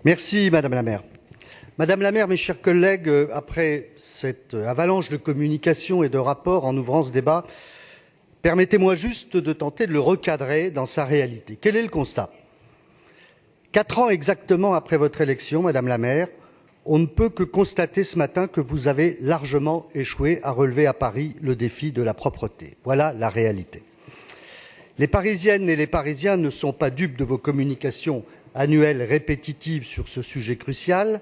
Merci Madame la maire. Madame la maire, mes chers collègues, après cette avalanche de communication et de rapports en ouvrant ce débat, permettez-moi juste de tenter de le recadrer dans sa réalité. Quel est le constat? 4 ans exactement après votre élection, Madame la maire, on ne peut que constater ce matin que vous avez largement échoué à relever à Paris le défi de la propreté. Voilà la réalité. Les Parisiennes et les Parisiens ne sont pas dupes de vos communications annuelles répétitives sur ce sujet crucial,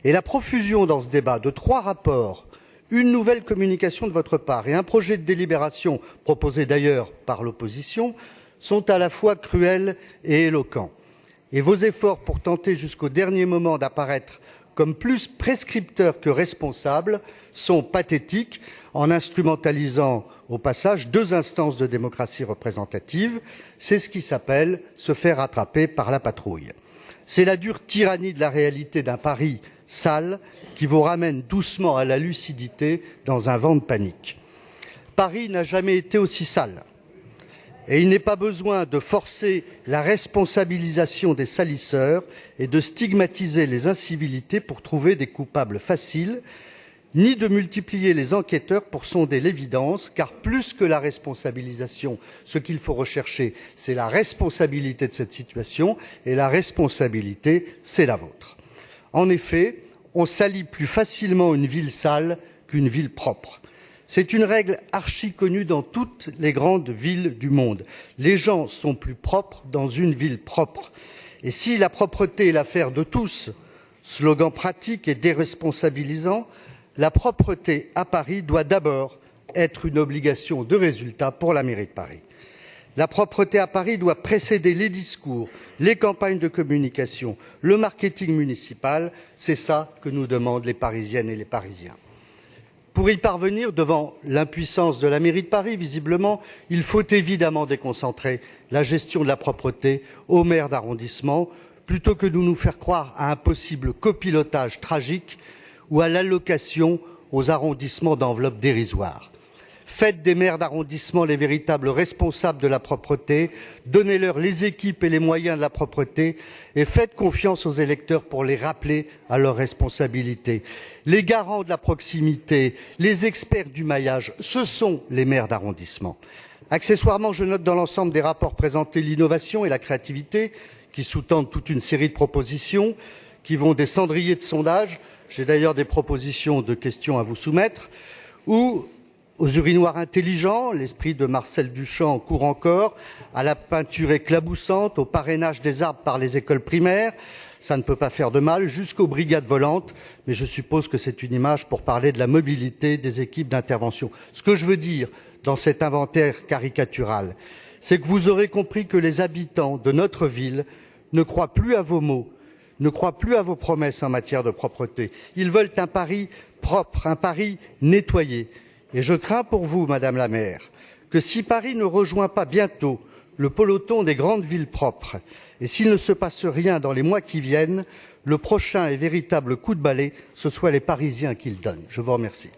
et la profusion dans ce débat de 3 rapports, une nouvelle communication de votre part et un projet de délibération proposé d'ailleurs par l'opposition sont à la fois cruels et éloquents. Et vos efforts pour tenter jusqu'au dernier moment d'apparaître comme plus prescripteurs que responsables sont pathétiques en instrumentalisant au passage 2 instances de démocratie représentative. C'est ce qui s'appelle se faire attraper par la patrouille. C'est la dure tyrannie de la réalité d'un Paris sale qui vous ramène doucement à la lucidité dans un vent de panique. Paris n'a jamais été aussi sale. Et il n'est pas besoin de forcer la responsabilisation des salisseurs et de stigmatiser les incivilités pour trouver des coupables faciles, ni de multiplier les enquêteurs pour sonder l'évidence, car plus que la responsabilisation, ce qu'il faut rechercher, c'est la responsabilité de cette situation, et la responsabilité, c'est la vôtre. En effet, on salit plus facilement une ville sale qu'une ville propre. C'est une règle archi connue dans toutes les grandes villes du monde. Les gens sont plus propres dans une ville propre. Et si la propreté est l'affaire de tous, slogan pratique et déresponsabilisant, la propreté à Paris doit d'abord être une obligation de résultat pour la mairie de Paris. La propreté à Paris doit précéder les discours, les campagnes de communication, le marketing municipal. C'est ça que nous demandent les Parisiennes et les Parisiens. Pour y parvenir, devant l'impuissance de la mairie de Paris, visiblement, il faut évidemment déconcentrer la gestion de la propreté aux maires d'arrondissement, plutôt que de nous faire croire à un possible copilotage tragique ou à l'allocation aux arrondissements d'enveloppes dérisoires. Faites des maires d'arrondissement les véritables responsables de la propreté, donnez-leur les équipes et les moyens de la propreté et faites confiance aux électeurs pour les rappeler à leurs responsabilités. Les garants de la proximité, les experts du maillage, ce sont les maires d'arrondissement. Accessoirement, je note dans l'ensemble des rapports présentés l'innovation et la créativité qui sous-tendent toute une série de propositions qui vont des cendriers de sondage, j'ai d'ailleurs des propositions de questions à vous soumettre, ou aux urinoirs intelligents, l'esprit de Marcel Duchamp court encore, à la peinture éclaboussante, au parrainage des arbres par les écoles primaires, ça ne peut pas faire de mal, jusqu'aux brigades volantes, mais je suppose que c'est une image pour parler de la mobilité des équipes d'intervention. Ce que je veux dire dans cet inventaire caricatural, c'est que vous aurez compris que les habitants de notre ville ne croient plus à vos mots, ne croient plus à vos promesses en matière de propreté. Ils veulent un Paris propre, un Paris nettoyé. Et je crains pour vous, Madame la maire, que si Paris ne rejoint pas bientôt le peloton des grandes villes propres, et s'il ne se passe rien dans les mois qui viennent, le prochain et véritable coup de balai, ce soit les Parisiens qui le donnent. Je vous remercie.